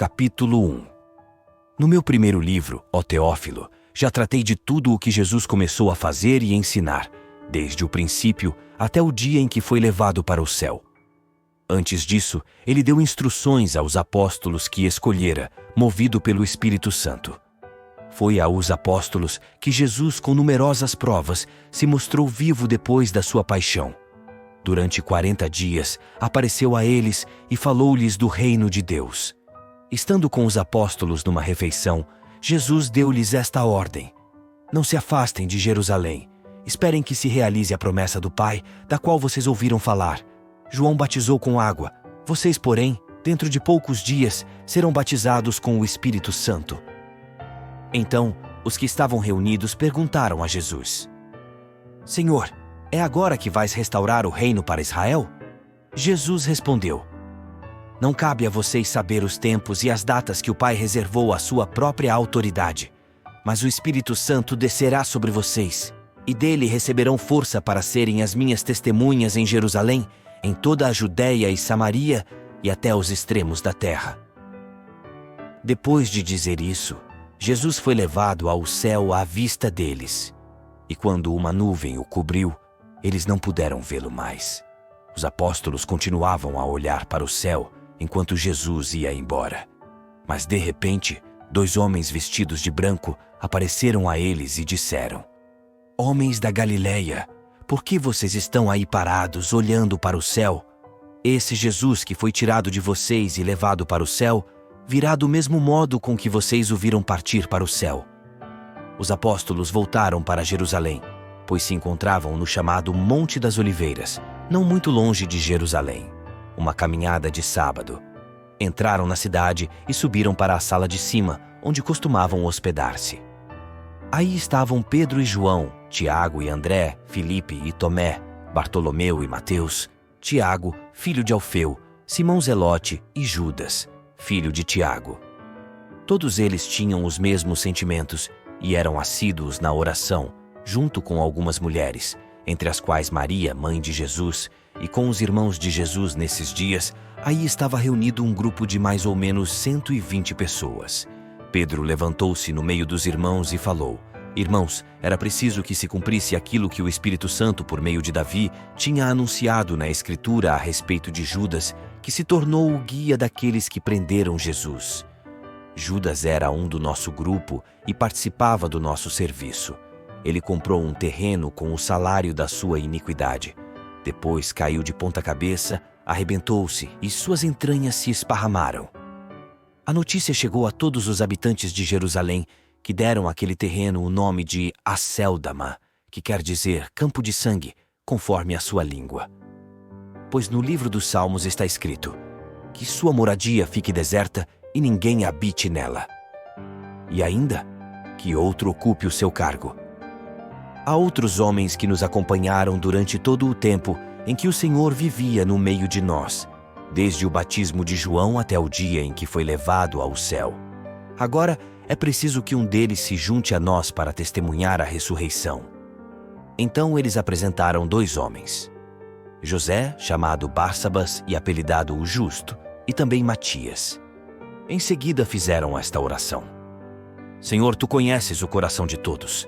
Capítulo 1. No meu primeiro livro, ó Teófilo, já tratei de tudo o que Jesus começou a fazer e ensinar, desde o princípio até o dia em que foi levado para o céu. Antes disso, ele deu instruções aos apóstolos que escolhera, movido pelo Espírito Santo. Foi aos apóstolos que Jesus, com numerosas provas, se mostrou vivo depois da sua paixão. Durante 40 dias, apareceu a eles e falou-lhes do reino de Deus. Estando com os apóstolos numa refeição, Jesus deu-lhes esta ordem: não se afastem de Jerusalém. Esperem que se realize a promessa do Pai, da qual vocês ouviram falar. João batizou com água. Vocês, porém, dentro de poucos dias, serão batizados com o Espírito Santo. Então, os que estavam reunidos perguntaram a Jesus: Senhor, é agora que vais restaurar o reino para Israel? Jesus respondeu: não cabe a vocês saber os tempos e as datas que o Pai reservou à sua própria autoridade. Mas o Espírito Santo descerá sobre vocês, e dele receberão força para serem as minhas testemunhas em Jerusalém, em toda a Judéia e Samaria e até os extremos da terra. Depois de dizer isso, Jesus foi levado ao céu à vista deles. E quando uma nuvem o cobriu, eles não puderam vê-lo mais. Os apóstolos continuavam a olhar para o céu enquanto Jesus ia embora. Mas de repente, 2 homens vestidos de branco apareceram a eles e disseram: Homens da Galileia, por que vocês estão aí parados, olhando para o céu? Esse Jesus que foi tirado de vocês e levado para o céu, virá do mesmo modo com que vocês o viram partir para o céu. Os apóstolos voltaram para Jerusalém, pois se encontravam no chamado Monte das Oliveiras, não muito longe de Jerusalém. Uma caminhada de sábado. Entraram na cidade e subiram para a sala de cima, onde costumavam hospedar-se. Aí estavam Pedro e João, Tiago e André, Filipe e Tomé, Bartolomeu e Mateus, Tiago, filho de Alfeu, Simão Zelote e Judas, filho de Tiago. Todos eles tinham os mesmos sentimentos e eram assíduos na oração, junto com algumas mulheres, entre as quais Maria, mãe de Jesus, e com os irmãos de Jesus nesses dias, aí estava reunido um grupo de mais ou menos 120 pessoas. Pedro levantou-se no meio dos irmãos e falou: Irmãos, era preciso que se cumprisse aquilo que o Espírito Santo, por meio de Davi, tinha anunciado na Escritura a respeito de Judas, que se tornou o guia daqueles que prenderam Jesus. Judas era um do nosso grupo e participava do nosso serviço. Ele comprou um terreno com o salário da sua iniquidade. Depois caiu de ponta cabeça, arrebentou-se e suas entranhas se esparramaram. A notícia chegou a todos os habitantes de Jerusalém, que deram àquele terreno o nome de Acéldama, que quer dizer campo de sangue, conforme a sua língua. Pois no livro dos Salmos está escrito: que sua moradia fique deserta e ninguém habite nela. E ainda, que outro ocupe o seu cargo. Há outros homens que nos acompanharam durante todo o tempo em que o Senhor vivia no meio de nós, desde o batismo de João até o dia em que foi levado ao céu. Agora é preciso que um deles se junte a nós para testemunhar a ressurreição. Então eles apresentaram 2 homens: José, chamado Barsabas e apelidado o Justo, e também Matias. Em seguida fizeram esta oração: Senhor, tu conheces o coração de todos.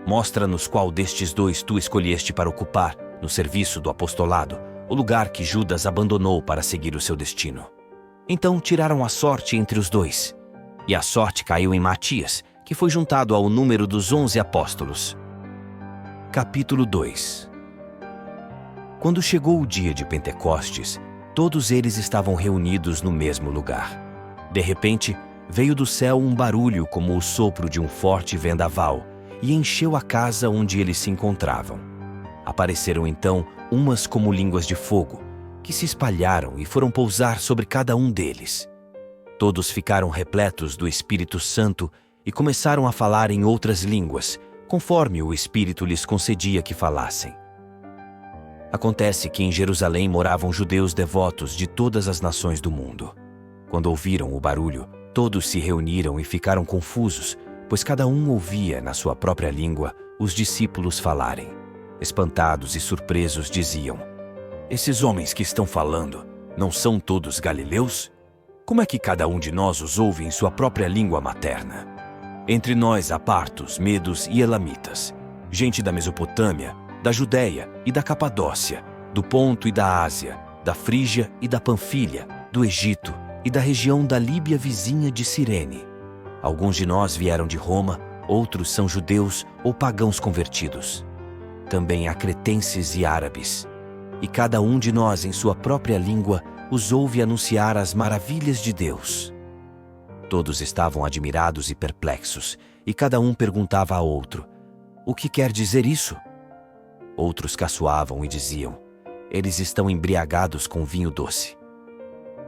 Mostra-nos qual destes 2 tu escolheste para ocupar, no serviço do apostolado, o lugar que Judas abandonou para seguir o seu destino. Então tiraram a sorte entre os 2. E a sorte caiu em Matias, que foi juntado ao número dos 11 apóstolos. Capítulo 2. Quando chegou o dia de Pentecostes, todos eles estavam reunidos no mesmo lugar. De repente, veio do céu um barulho como o sopro de um forte vendaval, e encheu a casa onde eles se encontravam. Apareceram então umas como línguas de fogo, que se espalharam e foram pousar sobre cada um deles. Todos ficaram repletos do Espírito Santo e começaram a falar em outras línguas, conforme o Espírito lhes concedia que falassem. Acontece que em Jerusalém moravam judeus devotos de todas as nações do mundo. Quando ouviram o barulho, todos se reuniram e ficaram confusos, pois cada um ouvia, na sua própria língua, os discípulos falarem. Espantados e surpresos diziam: Esses homens que estão falando, não são todos galileus? Como é que cada um de nós os ouve em sua própria língua materna? Entre nós há partos, medos e elamitas, gente da Mesopotâmia, da Judéia e da Capadócia, do Ponto e da Ásia, da Frígia e da Panfilha, do Egito e da região da Líbia vizinha de Cirene. Alguns de nós vieram de Roma, outros são judeus ou pagãos convertidos. Também há cretenses e árabes. E cada um de nós, em sua própria língua, os ouve anunciar as maravilhas de Deus. Todos estavam admirados e perplexos, e cada um perguntava a outro: o que quer dizer isso? Outros caçoavam e diziam: eles estão embriagados com vinho doce.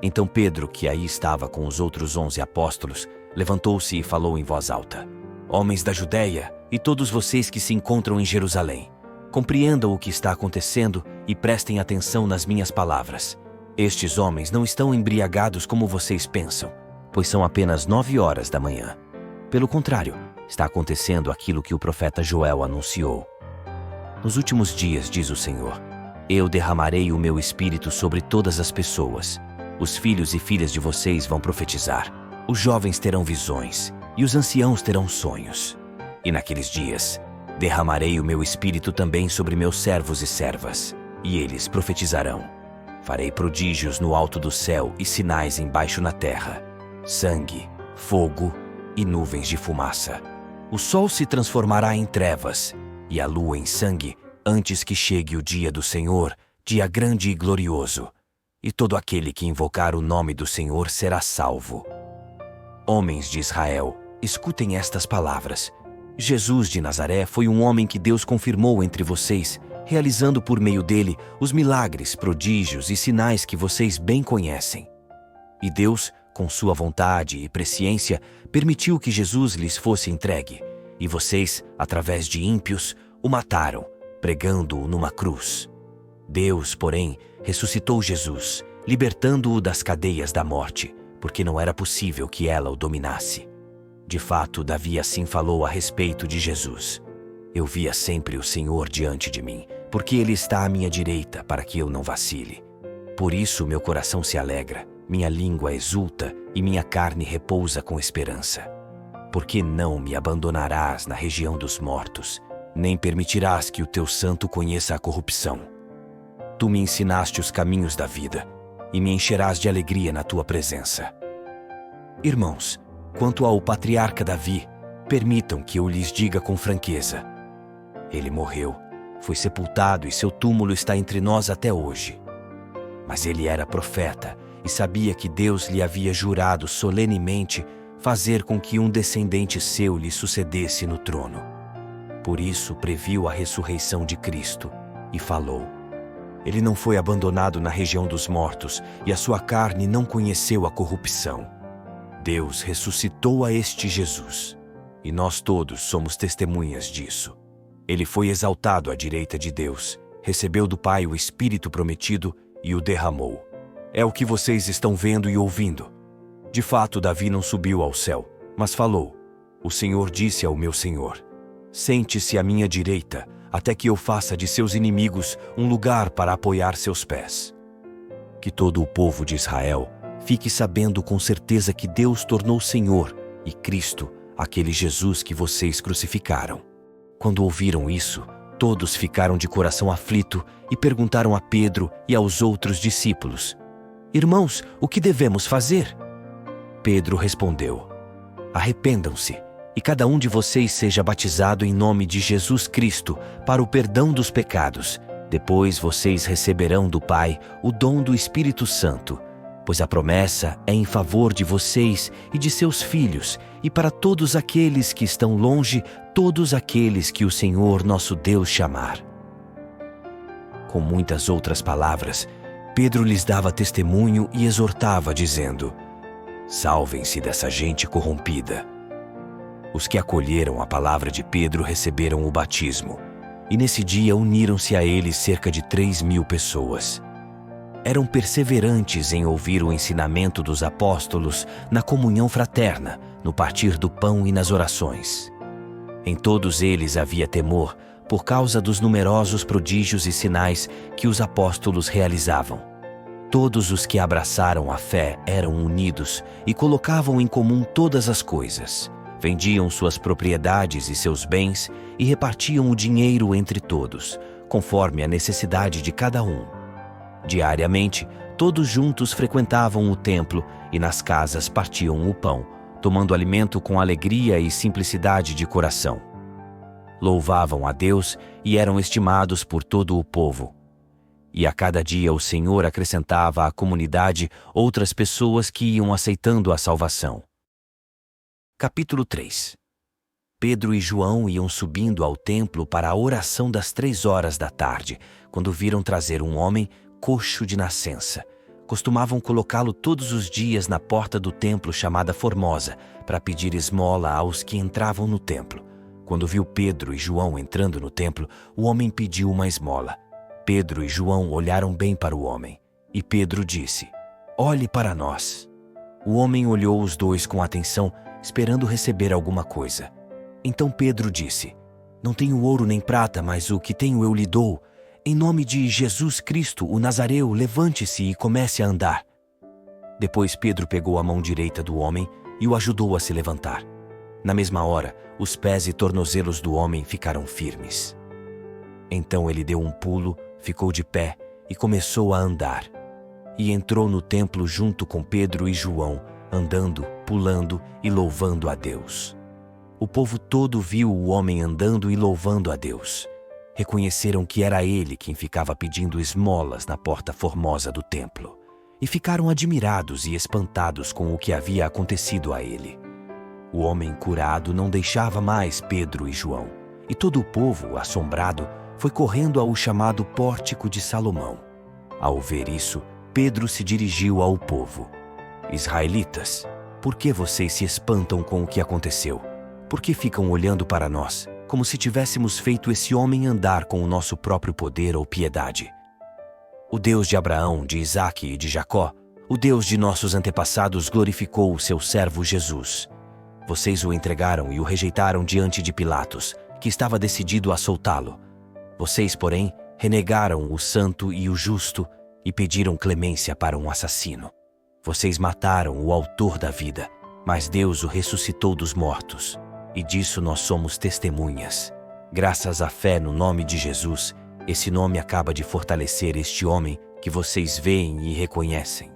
Então Pedro, que aí estava com os outros 11 apóstolos, levantou-se e falou em voz alta: homens da Judéia e todos vocês que se encontram em Jerusalém, compreendam o que está acontecendo e prestem atenção nas minhas palavras. Estes homens não estão embriagados como vocês pensam, pois são apenas 9 horas da manhã. Pelo contrário, está acontecendo aquilo que o profeta Joel anunciou. Nos últimos dias, diz o Senhor, eu derramarei o meu espírito sobre todas as pessoas. Os filhos e filhas de vocês vão profetizar. Os jovens terão visões e os anciãos terão sonhos. E naqueles dias, derramarei o meu espírito também sobre meus servos e servas, e eles profetizarão. Farei prodígios no alto do céu e sinais embaixo na terra: sangue, fogo e nuvens de fumaça. O sol se transformará em trevas e a lua em sangue antes que chegue o dia do Senhor, dia grande e glorioso. E todo aquele que invocar o nome do Senhor será salvo. Homens de Israel, escutem estas palavras. Jesus de Nazaré foi um homem que Deus confirmou entre vocês, realizando por meio dele os milagres, prodígios e sinais que vocês bem conhecem. E Deus, com sua vontade e presciência, permitiu que Jesus lhes fosse entregue, e vocês, através de ímpios, o mataram, pregando-o numa cruz. Deus, porém, ressuscitou Jesus, libertando-o das cadeias da morte, porque não era possível que ela o dominasse. De fato, Davi assim falou a respeito de Jesus: eu via sempre o Senhor diante de mim, porque Ele está à minha direita para que eu não vacile. Por isso meu coração se alegra, minha língua exulta e minha carne repousa com esperança. Porque não me abandonarás na região dos mortos, nem permitirás que o teu santo conheça a corrupção. Tu me ensinaste os caminhos da vida, e me encherás de alegria na tua presença. Irmãos, quanto ao patriarca Davi, permitam que eu lhes diga com franqueza: ele morreu, foi sepultado e seu túmulo está entre nós até hoje. Mas ele era profeta e sabia que Deus lhe havia jurado solenemente fazer com que um descendente seu lhe sucedesse no trono. Por isso previu a ressurreição de Cristo e falou: ele não foi abandonado na região dos mortos e a sua carne não conheceu a corrupção. Deus ressuscitou a este Jesus, e nós todos somos testemunhas disso. Ele foi exaltado à direita de Deus, recebeu do Pai o Espírito prometido e o derramou. É o que vocês estão vendo e ouvindo. De fato, Davi não subiu ao céu, mas falou: o Senhor disse ao meu Senhor: sente-se à minha direita, até que eu faça de seus inimigos um lugar para apoiar seus pés. Que todo o povo de Israel fique sabendo com certeza que Deus tornou Senhor e Cristo aquele Jesus que vocês crucificaram. Quando ouviram isso, todos ficaram de coração aflito e perguntaram a Pedro e aos outros discípulos: irmãos, o que devemos fazer? Pedro respondeu: arrependam-se e cada um de vocês seja batizado em nome de Jesus Cristo para o perdão dos pecados. Depois vocês receberão do Pai o dom do Espírito Santo, pois a promessa é em favor de vocês e de seus filhos e para todos aqueles que estão longe, todos aqueles que o Senhor nosso Deus chamar. Com muitas outras palavras, Pedro lhes dava testemunho e exortava, dizendo: salvem-se dessa gente corrompida. Os que acolheram a palavra de Pedro receberam o batismo, e nesse dia uniram-se a ele cerca de 3.000 pessoas. Eram perseverantes em ouvir o ensinamento dos apóstolos, na comunhão fraterna, no partir do pão e nas orações. Em todos eles havia temor, por causa dos numerosos prodígios e sinais que os apóstolos realizavam. Todos os que abraçaram a fé eram unidos e colocavam em comum todas as coisas. Vendiam suas propriedades e seus bens e repartiam o dinheiro entre todos, conforme a necessidade de cada um. Diariamente, todos juntos frequentavam o templo e nas casas partiam o pão, tomando alimento com alegria e simplicidade de coração. Louvavam a Deus e eram estimados por todo o povo. E a cada dia o Senhor acrescentava à comunidade outras pessoas que iam aceitando a salvação. Capítulo 3. Pedro e João iam subindo ao templo para a oração das 3 horas da tarde, quando viram trazer um homem coxo de nascença. Costumavam colocá-lo todos os dias na porta do templo chamada Formosa, para pedir esmola aos que entravam no templo. Quando viu Pedro e João entrando no templo, o homem pediu uma esmola. Pedro e João olharam bem para o homem, e Pedro disse: "Olhe para nós." O homem olhou os dois com atenção, esperando receber alguma coisa. Então Pedro disse: "Não tenho ouro nem prata, mas o que tenho eu lhe dou. Em nome de Jesus Cristo, o Nazareu, levante-se e comece a andar." Depois Pedro pegou a mão direita do homem e o ajudou a se levantar. Na mesma hora, os pés e tornozelos do homem ficaram firmes. Então ele deu um pulo, ficou de pé e começou a andar. E entrou no templo junto com Pedro e João, andando, pulando e louvando a Deus. O povo todo viu o homem andando e louvando a Deus. Reconheceram que era ele quem ficava pedindo esmolas na porta formosa do templo. E ficaram admirados e espantados com o que havia acontecido a ele. O homem curado não deixava mais Pedro e João. E todo o povo, assombrado, foi correndo ao chamado Pórtico de Salomão. Ao ver isso, Pedro se dirigiu ao povo. "Israelitas, por que vocês se espantam com o que aconteceu? Por que ficam olhando para nós, como se tivéssemos feito esse homem andar com o nosso próprio poder ou piedade? O Deus de Abraão, de Isaque e de Jacó, o Deus de nossos antepassados, glorificou o seu servo Jesus. Vocês o entregaram e o rejeitaram diante de Pilatos, que estava decidido a soltá-lo. Vocês, porém, renegaram o santo e o justo e pediram clemência para um assassino. Vocês mataram o autor da vida, mas Deus o ressuscitou dos mortos, e disso nós somos testemunhas. Graças à fé no nome de Jesus, esse nome acaba de fortalecer este homem que vocês veem e reconhecem.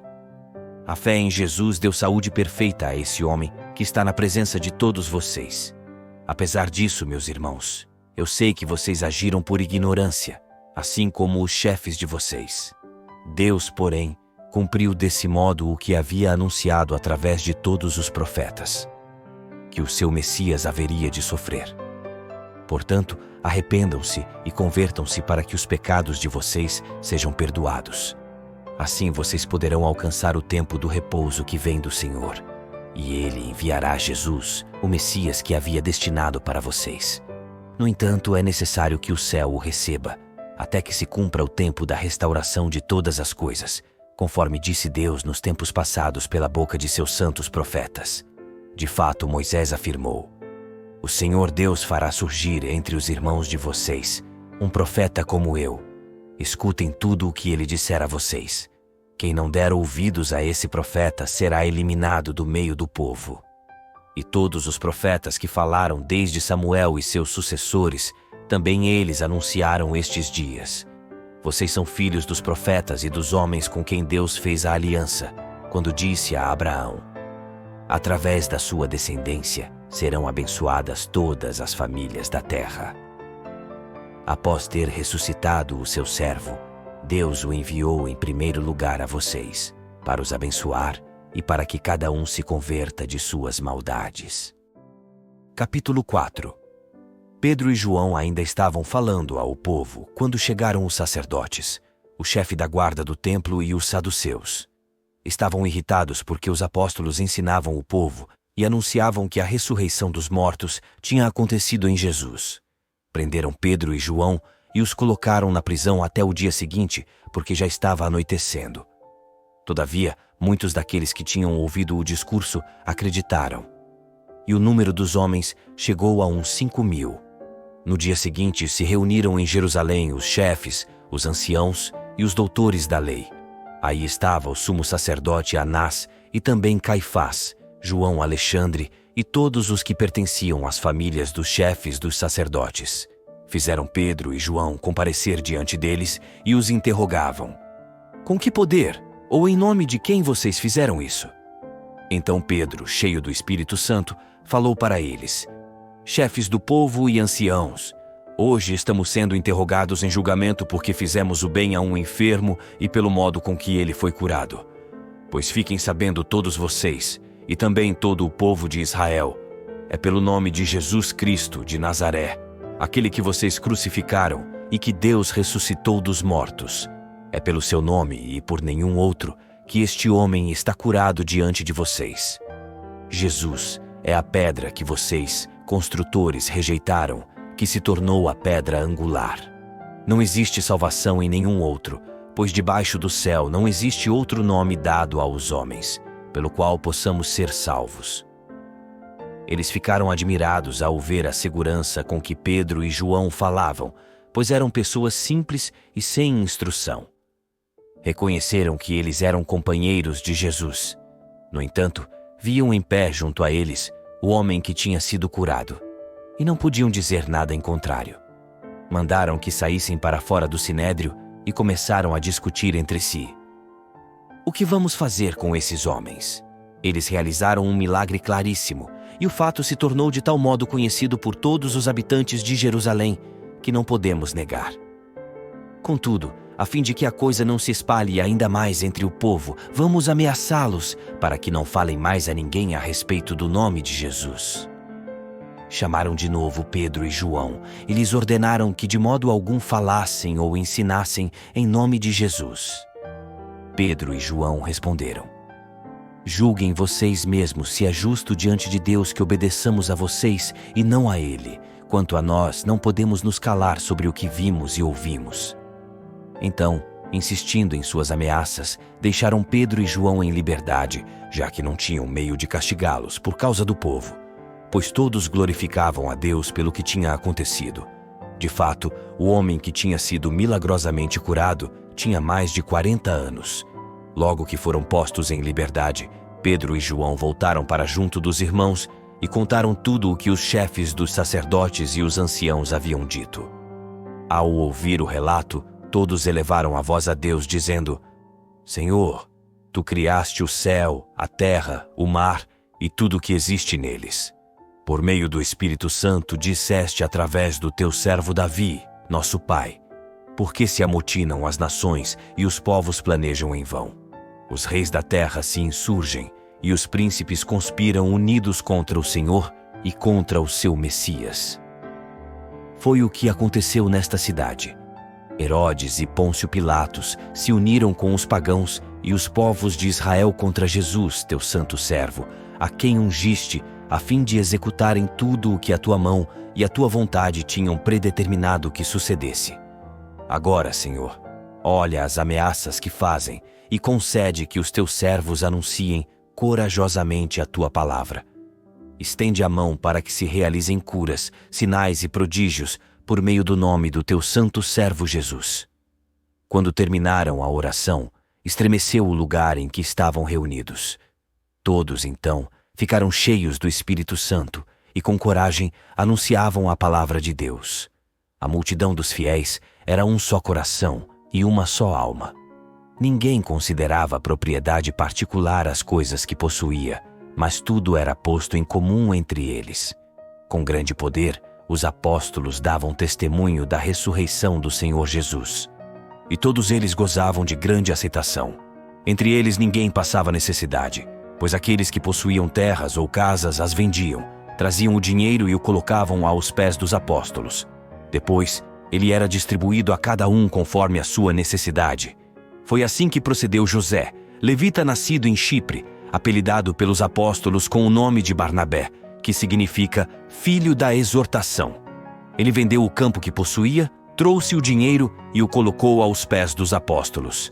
A fé em Jesus deu saúde perfeita a esse homem que está na presença de todos vocês. Apesar disso, meus irmãos, eu sei que vocês agiram por ignorância, assim como os chefes de vocês. Deus, porém, cumpriu desse modo o que havia anunciado através de todos os profetas, que o seu Messias haveria de sofrer. Portanto, arrependam-se e convertam-se para que os pecados de vocês sejam perdoados. Assim vocês poderão alcançar o tempo do repouso que vem do Senhor, e Ele enviará Jesus, o Messias que havia destinado para vocês. No entanto, é necessário que o céu o receba, até que se cumpra o tempo da restauração de todas as coisas, conforme disse Deus nos tempos passados pela boca de seus santos profetas. De fato, Moisés afirmou: "O Senhor Deus fará surgir entre os irmãos de vocês um profeta como eu. Escutem tudo o que ele disser a vocês. Quem não der ouvidos a esse profeta será eliminado do meio do povo." E todos os profetas que falaram desde Samuel e seus sucessores, também eles anunciaram estes dias. Vocês são filhos dos profetas e dos homens com quem Deus fez a aliança, quando disse a Abraão: "Através da sua descendência serão abençoadas todas as famílias da terra." Após ter ressuscitado o seu servo, Deus o enviou em primeiro lugar a vocês, para os abençoar e para que cada um se converta de suas maldades. Capítulo 4. Pedro e João ainda estavam falando ao povo quando chegaram os sacerdotes, o chefe da guarda do templo e os saduceus. Estavam irritados porque os apóstolos ensinavam o povo e anunciavam que a ressurreição dos mortos tinha acontecido em Jesus. Prenderam Pedro e João e os colocaram na prisão até o dia seguinte, porque já estava anoitecendo. Todavia, muitos daqueles que tinham ouvido o discurso acreditaram, e o número dos homens chegou a uns 5.000. No dia seguinte se reuniram em Jerusalém os chefes, os anciãos e os doutores da lei. Aí estava o sumo sacerdote Anás e também Caifás, João Alexandre e todos os que pertenciam às famílias dos chefes dos sacerdotes. Fizeram Pedro e João comparecer diante deles e os interrogavam: com que poder, ou em nome de quem vocês fizeram isso? Então Pedro, cheio do Espírito Santo, falou para eles: chefes do povo e anciãos, hoje estamos sendo interrogados em julgamento porque fizemos o bem a um enfermo e pelo modo com que ele foi curado. Pois fiquem sabendo todos vocês, e também todo o povo de Israel, é pelo nome de Jesus Cristo de Nazaré, aquele que vocês crucificaram e que Deus ressuscitou dos mortos. É pelo seu nome e por nenhum outro que este homem está curado diante de vocês. Jesus é a pedra que vocês, construtores, rejeitaram, que se tornou a pedra angular. Não existe salvação em nenhum outro, pois debaixo do céu não existe outro nome dado aos homens, pelo qual possamos ser salvos. Eles ficaram admirados ao ver a segurança com que Pedro e João falavam, pois eram pessoas simples e sem instrução. Reconheceram que eles eram companheiros de Jesus. No entanto, viam em pé junto a eles o homem que tinha sido curado, e não podiam dizer nada em contrário. Mandaram que saíssem para fora do sinédrio e começaram a discutir entre si: o que vamos fazer com esses homens? Eles realizaram um milagre claríssimo, e o fato se tornou de tal modo conhecido por todos os habitantes de Jerusalém, que não podemos negar. Contudo, a fim de que a coisa não se espalhe ainda mais entre o povo, vamos ameaçá-los, para que não falem mais a ninguém a respeito do nome de Jesus. Chamaram de novo Pedro e João, e lhes ordenaram que de modo algum falassem ou ensinassem em nome de Jesus. Pedro e João responderam: julguem vocês mesmos se é justo diante de Deus que obedeçamos a vocês e não a Ele. Quanto a nós, não podemos nos calar sobre o que vimos e ouvimos. Então, insistindo em suas ameaças, deixaram Pedro e João em liberdade, já que não tinham meio de castigá-los por causa do povo, pois todos glorificavam a Deus pelo que tinha acontecido. De fato, o homem que tinha sido milagrosamente curado tinha mais de 40 anos. Logo que foram postos em liberdade, Pedro e João voltaram para junto dos irmãos e contaram tudo o que os chefes dos sacerdotes e os anciãos haviam dito. Ao ouvir o relato, todos elevaram a voz a Deus, dizendo: Senhor, Tu criaste o céu, a terra, o mar e tudo o que existe neles. Por meio do Espírito Santo disseste através do Teu servo Davi, nosso pai: por que se amotinam as nações e os povos planejam em vão? Os reis da terra se insurgem e os príncipes conspiram unidos contra o Senhor e contra o seu Messias. Foi o que aconteceu nesta cidade. Herodes e Pôncio Pilatos se uniram com os pagãos e os povos de Israel contra Jesus, teu santo servo, a quem ungiste, a fim de executarem tudo o que a tua mão e a tua vontade tinham predeterminado que sucedesse. Agora, Senhor, olha as ameaças que fazem e concede que os teus servos anunciem corajosamente a tua palavra. Estende a mão para que se realizem curas, sinais e prodígios por meio do nome do teu santo servo Jesus. Quando terminaram a oração, estremeceu o lugar em que estavam reunidos. Todos, então, ficaram cheios do Espírito Santo e com coragem anunciavam a palavra de Deus. A multidão dos fiéis era um só coração e uma só alma. Ninguém considerava propriedade particular as coisas que possuía, mas tudo era posto em comum entre eles. Com grande poder, os apóstolos davam testemunho da ressurreição do Senhor Jesus. E todos eles gozavam de grande aceitação. Entre eles ninguém passava necessidade, pois aqueles que possuíam terras ou casas as vendiam, traziam o dinheiro e o colocavam aos pés dos apóstolos. Depois, ele era distribuído a cada um conforme a sua necessidade. Foi assim que procedeu José, levita nascido em Chipre, apelidado pelos apóstolos com o nome de Barnabé, que significa filho da exortação. Ele vendeu o campo que possuía, trouxe o dinheiro e o colocou aos pés dos apóstolos.